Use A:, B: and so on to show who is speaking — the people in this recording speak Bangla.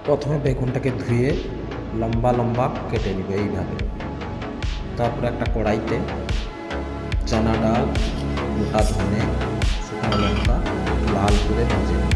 A: প্রথমে বেগুনটাকে ধুয়ে লম্বা লম্বা কেটে নিবে এইভাবে। তারপর একটা কড়াইতে চানা ডাল, গোটা ধনে, শুকনো লঙ্কা লাল করে ভেজে নিবে।